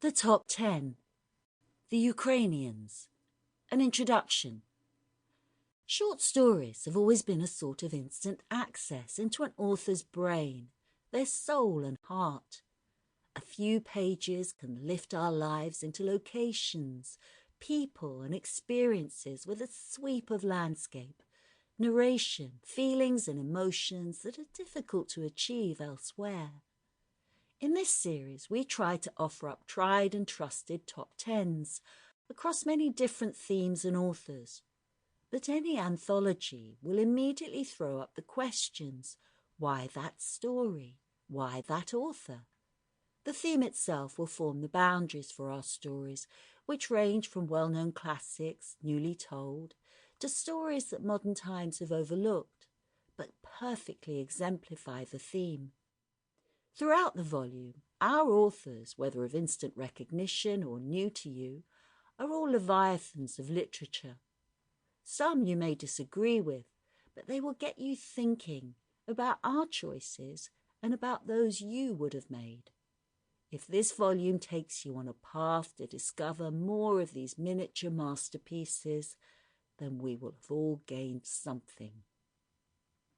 The Top 10. The Ukrainians. An Introduction. Short stories have always been a sort of instant access into an author's brain, their soul and heart. A few pages can lift our lives into locations, people and experiences with a sweep of landscape, narration, feelings and emotions that are difficult to achieve elsewhere. In this series, we try to offer up tried and trusted top tens across many different themes and authors. But any anthology will immediately throw up the questions: why that story? Why that author? The theme itself will form the boundaries for our stories, which range from well-known classics, newly told, to stories that modern times have overlooked, but perfectly exemplify the theme. Throughout the volume, our authors, whether of instant recognition or new to you, are all leviathans of literature. Some you may disagree with, but they will get you thinking about our choices and about those you would have made. If this volume takes you on a path to discover more of these miniature masterpieces, then we will have all gained something.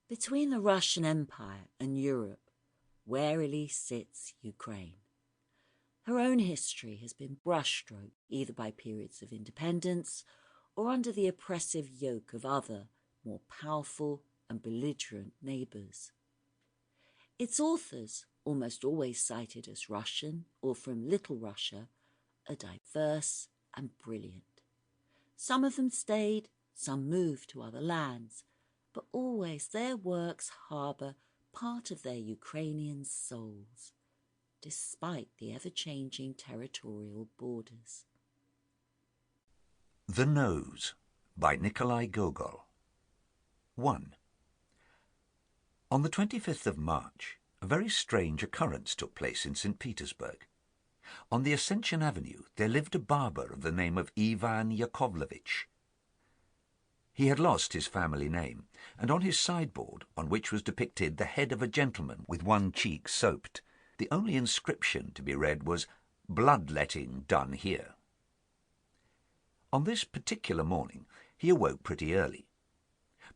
Between the Russian Empire and Europe, warily sits Ukraine. Her own history has been brushstroked either by periods of independence or under the oppressive yoke of other, more powerful and belligerent neighbours. Its authors, almost always cited as Russian or from Little Russia, are diverse and brilliant. Some of them stayed, some moved to other lands, but always their works harbour part of their Ukrainian souls, despite the ever-changing territorial borders. The Nose by Nikolai Gogol. 1. On the 25th of March, a very strange occurrence took place in St. Petersburg. On the Ascension Avenue there lived a barber of the name of Ivan Yakovlevich. He had lost his family name, and on his sideboard, on which was depicted the head of a gentleman with one cheek soaped, the only inscription to be read was "Bloodletting done here." On this particular morning he awoke pretty early.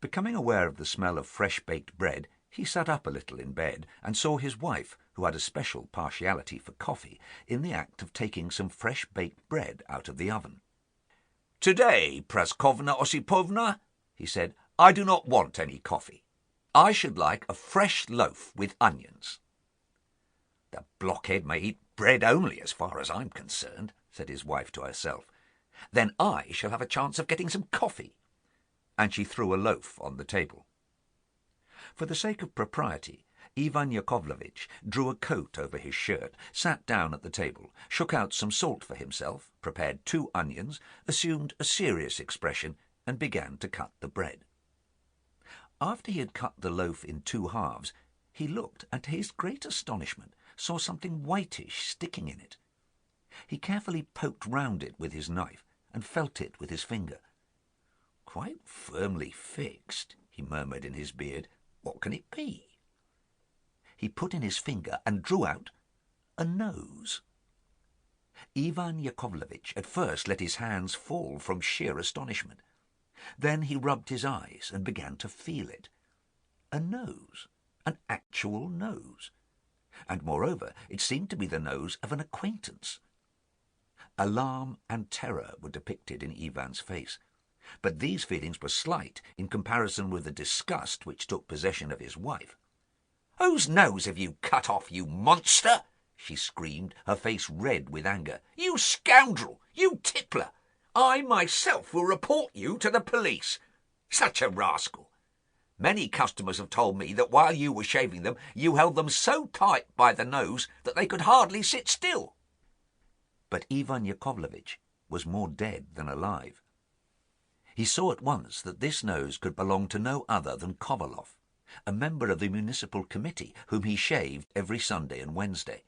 Becoming aware of the smell of fresh-baked bread, he sat up a little in bed and saw his wife, who had a special partiality for coffee, in the act of taking some fresh-baked bread out of the oven. "Today, Praskovna Osipovna," he said, "I do not want any coffee. I should like a fresh loaf with onions." "The blockhead may eat bread only, as far as I'm concerned," said his wife to herself. "Then I shall have a chance of getting some coffee." And she threw a loaf on the table. For the sake of propriety, Ivan Yakovlevich drew a coat over his shirt, sat down at the table, shook out some salt for himself, prepared 2 onions, assumed a serious expression, and began to cut the bread. After he had cut the loaf in 2 halves, he looked, and to his great astonishment, saw something whitish sticking in it. He carefully poked round it with his knife, and felt it with his finger. "Quite firmly fixed," he murmured in his beard. "What can it be?" He put in his finger and drew out a nose. Ivan Yakovlevich at first let his hands fall from sheer astonishment. Then he rubbed his eyes and began to feel it. A nose, an actual nose. And moreover, it seemed to be the nose of an acquaintance. Alarm and terror were depicted in Ivan's face, but these feelings were slight in comparison with the disgust which took possession of his wife. "Whose nose have you cut off, you monster?" she screamed, her face red with anger. "You scoundrel! You tippler! I myself will report you to the police. Such a rascal! Many customers have told me that while you were shaving them, you held them so tight by the nose that they could hardly sit still." But Ivan Yakovlevich was more dead than alive. He saw at once that this nose could belong to no other than Kovalov, a member of the municipal committee whom he shaved every Sunday and Wednesday.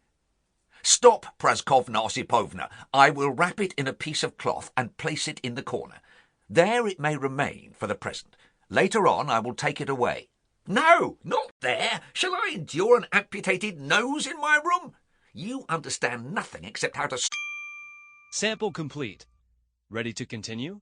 "Stop, Praskovna Osipovna! I will wrap it in a piece of cloth and place it in the corner. There it may remain for the present. Later on I will take it away." "No, not there! Shall I endure an amputated nose in my room? You understand nothing except how to Sample complete. Ready to continue?